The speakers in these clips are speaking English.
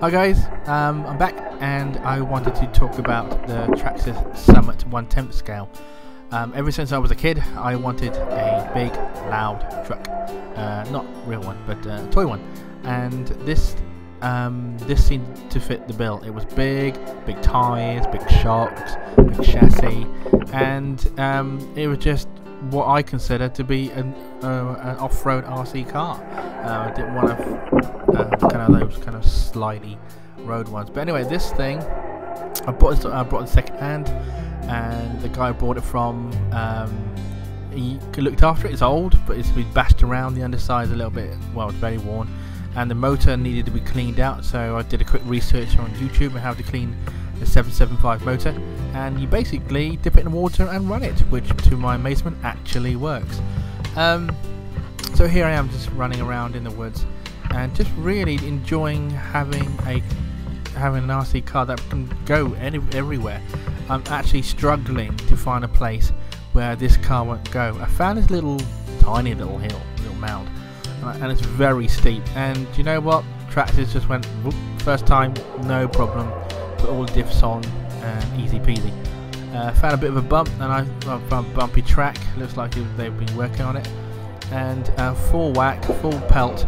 Hi guys, I'm back and I wanted to talk about the Traxxas Summit 1/10 scale. Ever since I was a kid, I wanted a big, loud truck. Not real one, but a toy one. And this seemed to fit the bill. It was big tyres, big shocks, big chassis, and it was just what I consider to be an off-road RC car. I didn't want those kind of slidey road ones. But anyway, this thing I bought it second hand, and the guy I bought it from, he looked after it. It's old, but it's been bashed around. The underside a little bit, well, it's very worn, and the motor needed to be cleaned out. So I did a quick research on YouTube on how to clean a 775 motor, and you basically dip it in water and run it, which to my amazement actually works. So here I am, just running around in the woods and just really enjoying having an RC car that can go everywhere. I'm actually struggling to find a place where this car won't go. I found this tiny little hill, little mound, and it's very steep. And you know what? Traxxas just went, whoop, first time, no problem. Put all the diffs on, and easy peasy. Found a bit of a bump, and I found a bumpy track. Looks like they've been working on it. And full whack, full pelt.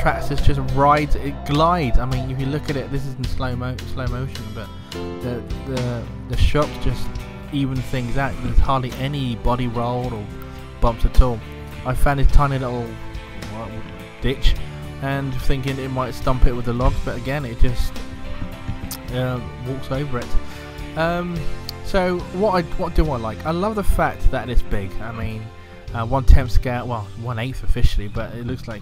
Traxxas just rides, it glides. I mean, if you look at it, this is in slow motion, but the shocks just even things out. There's hardly any body roll or bumps at all. I found this tiny little ditch, and thinking it might stump it with the logs, but again, it just walks over it. So what do I like? I love the fact that it's big. I mean, 1/10 scale, well, 1/8 officially, but it looks like,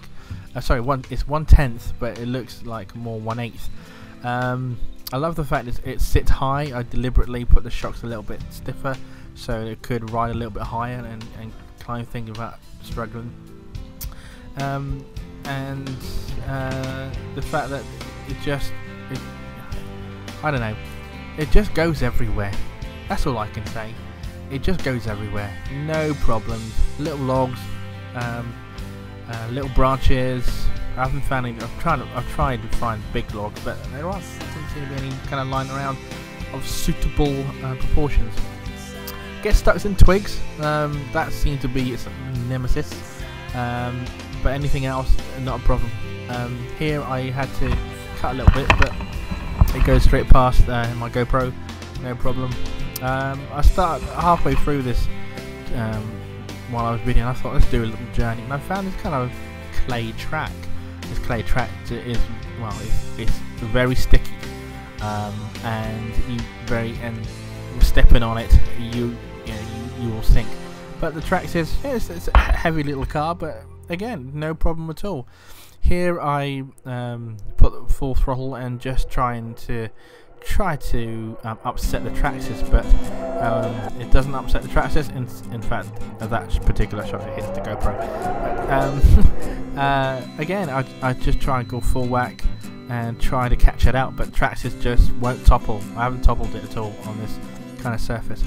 it's 1/10, but it looks like more 1/8. I love the fact that it sits high. I deliberately put the shocks a little bit stiffer so it could ride a little bit higher and kind of think about struggling. And the fact that I don't know, it just goes everywhere. That's all I can say. It just goes everywhere, no problems. Little logs, little branches. I haven't found any. I've tried to find big logs, but there doesn't seem to be any kind of lying around of suitable proportions. Get stuck in twigs. That seems to be its nemesis. But anything else, not a problem. Here I had to cut a little bit, but it goes straight past my GoPro, no problem. I started halfway through this while I was videoing. I thought, let's do a little journey, and I found this kind of clay track. This clay track is, well, it's very sticky, and stepping on it, you will sink. But the Traxxas, it's a heavy little car, but again, no problem at all. Here I put full throttle and just try to upset the Traxxas, but it doesn't upset the Traxxas. In fact, that particular shot, it hits the GoPro. But, again, I just try and go full whack and try to catch it out, but Traxxas just won't topple. I haven't toppled it at all on this kind of surface.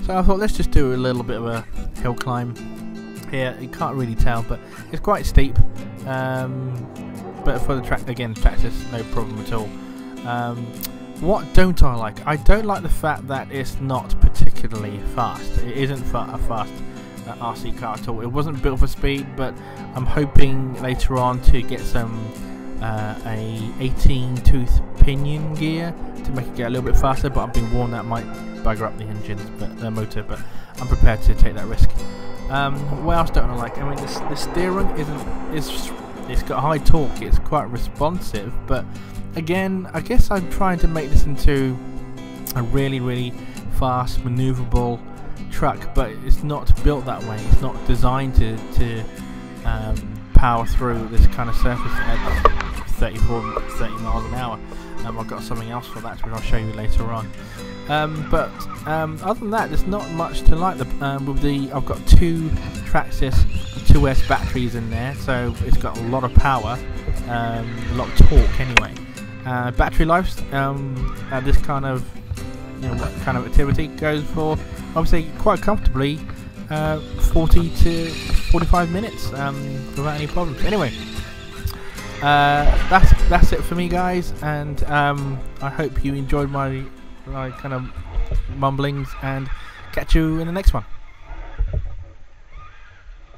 So I thought, let's just do a little bit of a hill climb here. You can't really tell, but it's quite steep. But for the Traxxas, no problem at all. What don't I like? I don't like the fact that it's not particularly fast. It isn't a fast RC car at all. It wasn't built for speed, but I'm hoping later on to get some a 18-tooth pinion gear to make it get a little bit faster. But I've been warned that might bugger up the engines, but the motor. But I'm prepared to take that risk. What else don't I like? I mean, the steering it's got high torque. It's quite responsive, but again, I guess I'm trying to make this into a really fast, maneuverable truck, but it's not built that way. It's not designed to power through this kind of surface at 30 miles an hour. I've got something else for that, which I'll show you later on. But other than that, there's not much to like. I've got two Traxxas 2S batteries in there, so it's got a lot of power, a lot of torque anyway. Battery life at this kind of activity goes for, obviously, quite comfortably 40 to 45 minutes without any problems. Anyway, that's it for me, guys, and I hope you enjoyed my kind of mumblings, and catch you in the next one.